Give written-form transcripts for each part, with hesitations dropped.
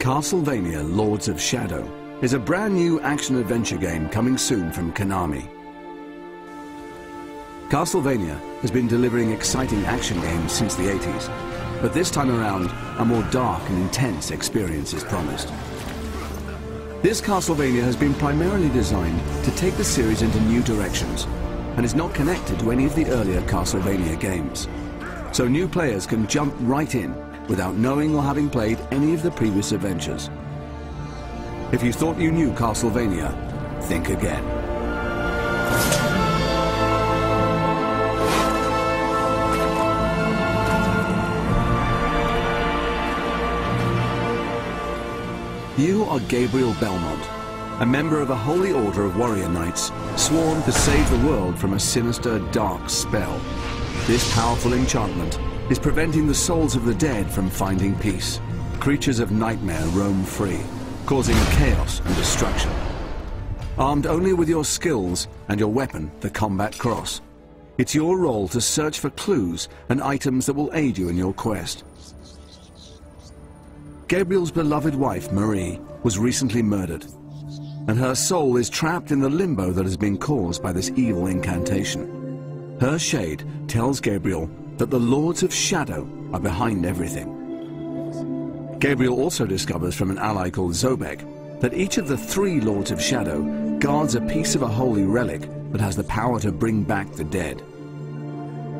Castlevania Lords of Shadow is a brand new action-adventure game coming soon from Konami. Castlevania has been delivering exciting action games since the 80s, but this time around, a more dark and intense experience is promised. This Castlevania has been primarily designed to take the series into new directions and is not connected to any of the earlier Castlevania games. So new players can jump right in without knowing or having played any of the previous adventures. If you thought you knew Castlevania, think again. You are Gabriel Belmont, a member of a holy order of warrior knights sworn to save the world from a sinister, dark spell. This powerful enchantment is preventing the souls of the dead from finding peace. Creatures of nightmare roam free, causing chaos and destruction. Armed only with your skills and your weapon, the combat cross, it's your role to search for clues and items that will aid you in your quest. Gabriel's beloved wife, Marie, was recently murdered, and her soul is trapped in the limbo that has been caused by this evil incantation. Her shade tells Gabriel that the Lords of Shadow are behind everything. Gabriel also discovers from an ally called Zobek that each of the 3 Lords of Shadow guards a piece of a holy relic that has the power to bring back the dead.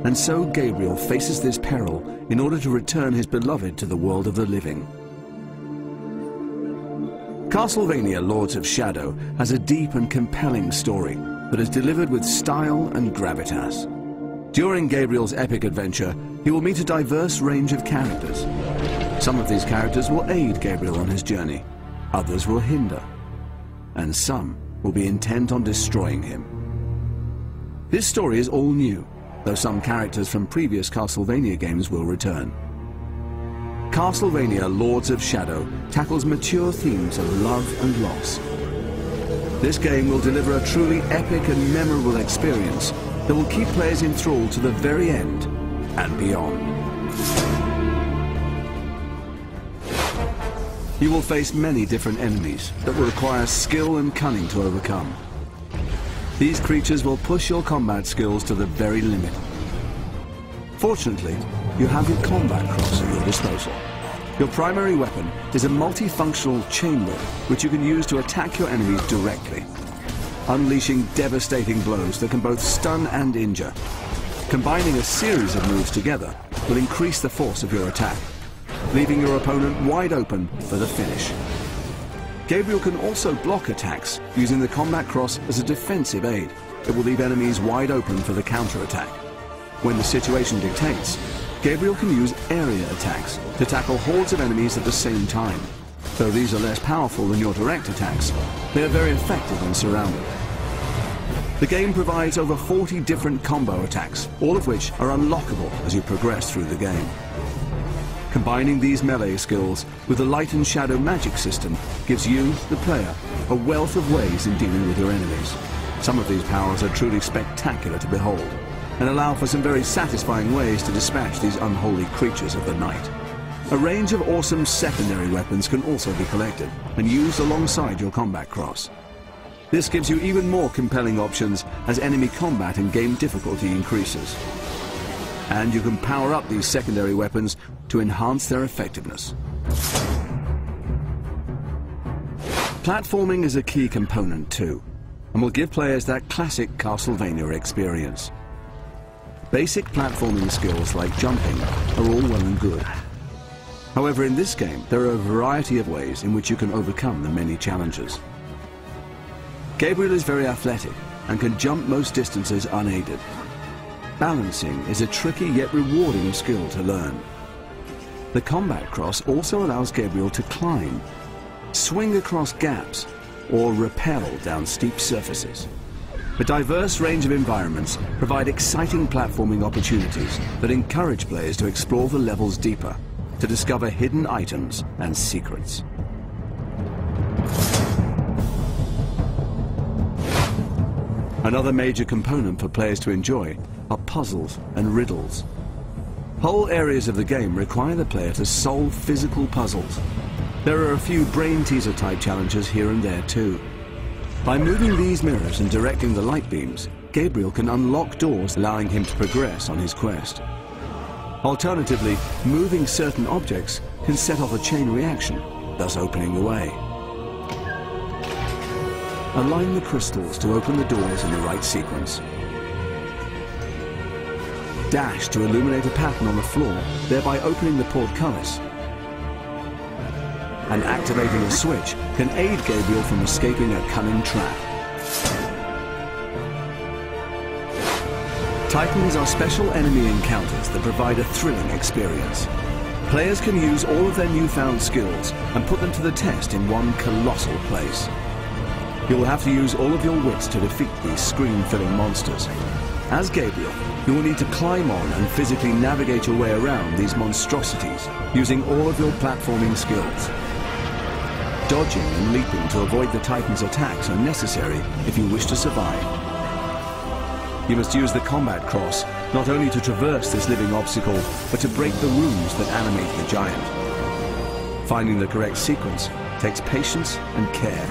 And so Gabriel faces this peril in order to return his beloved to the world of the living. Castlevania Lords of Shadow has a deep and compelling story that is delivered with style and gravitas. During Gabriel's epic adventure, he will meet a diverse range of characters. Some of these characters will aid Gabriel on his journey, others will hinder, and some will be intent on destroying him. This story is all new, though some characters from previous Castlevania games will return. Castlevania Lords of Shadow tackles mature themes of love and loss. This game will deliver a truly epic and memorable experience that will keep players enthralled to the very end and beyond. You will face many different enemies that will require skill and cunning to overcome. These creatures will push your combat skills to the very limit. Fortunately, you have your combat cross at your disposal. Your primary weapon is a multifunctional chamber which you can use to attack your enemies directly, unleashing devastating blows that can both stun and injure. Combining a series of moves together will increase the force of your attack, leaving your opponent wide open for the finish. Gabriel can also block attacks using the combat cross as a defensive aid. It will leave enemies wide open for the counterattack. When the situation dictates, Gabriel can use area attacks to tackle hordes of enemies at the same time. Though these are less powerful than your direct attacks, they are very effective when surrounded. The game provides over 40 different combo attacks, all of which are unlockable as you progress through the game. Combining these melee skills with the light and shadow magic system gives you, the player, a wealth of ways in dealing with your enemies. Some of these powers are truly spectacular to behold, and allow for some very satisfying ways to dispatch these unholy creatures of the night. A range of awesome secondary weapons can also be collected and used alongside your combat cross. This gives you even more compelling options as enemy combat and game difficulty increases. And you can power up these secondary weapons to enhance their effectiveness. Platforming is a key component too, and will give players that classic Castlevania experience. Basic platforming skills like jumping are all well and good. However, in this game, there are a variety of ways in which you can overcome the many challenges. Gabriel is very athletic and can jump most distances unaided. Balancing is a tricky yet rewarding skill to learn. The combat cross also allows Gabriel to climb, swing across gaps, or rappel down steep surfaces. A diverse range of environments provide exciting platforming opportunities that encourage players to explore the levels deeper, to discover hidden items and secrets. Another major component for players to enjoy are puzzles and riddles. Whole areas of the game require the player to solve physical puzzles. There are a few brain teaser type challenges here and there too. By moving these mirrors and directing the light beams, Gabriel can unlock doors allowing him to progress on his quest. Alternatively, moving certain objects can set off a chain reaction, thus opening the way. Align the crystals to open the doors in the right sequence. Dash to illuminate a pattern on the floor, thereby opening the portcullis. And activating a switch can aid Gabriel from escaping a cunning trap. Titans are special enemy encounters that provide a thrilling experience. Players can use all of their newfound skills and put them to the test in one colossal place. You will have to use all of your wits to defeat these screen-filling monsters. As Gabriel, you will need to climb on and physically navigate your way around these monstrosities, using all of your platforming skills. Dodging and leaping to avoid the Titan's attacks are necessary if you wish to survive. You must use the combat cross, not only to traverse this living obstacle, but to break the runes that animate the giant. Finding the correct sequence takes patience and care.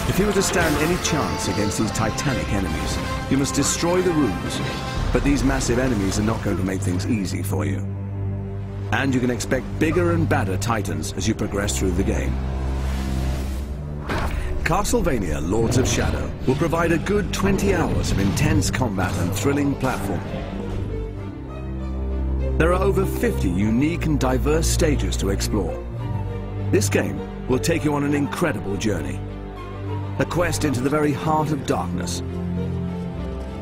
If you were to stand any chance against these titanic enemies, you must destroy the runes, but these massive enemies are not going to make things easy for you. And you can expect bigger and badder Titans as you progress through the game. Castlevania Lords of Shadow will provide a good 20 hours of intense combat and thrilling platform. There are over 50 unique and diverse stages to explore. This game will take you on an incredible journey. A quest into the very heart of darkness.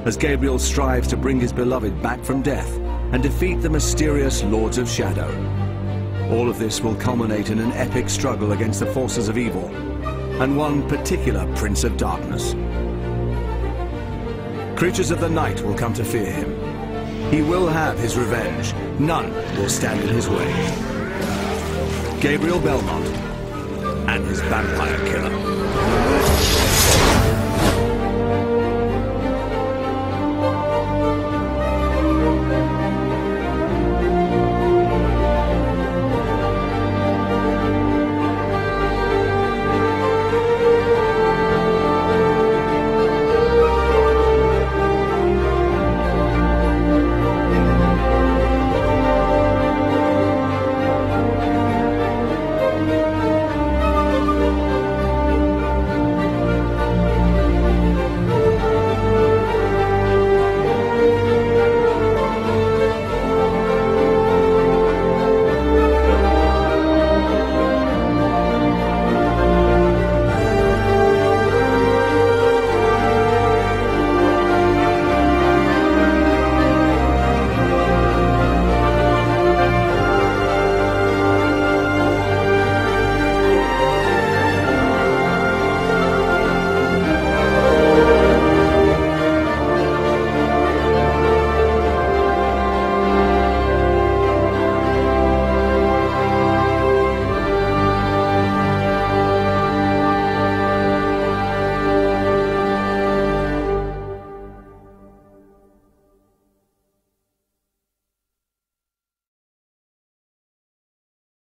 As Gabriel strives to bring his beloved back from death and defeat the mysterious Lords of Shadow. All of this will culminate in an epic struggle against the forces of evil, and one particular Prince of Darkness. Creatures of the night will come to fear him. He will have his revenge. None will stand in his way. Gabriel Belmont and his vampire killer.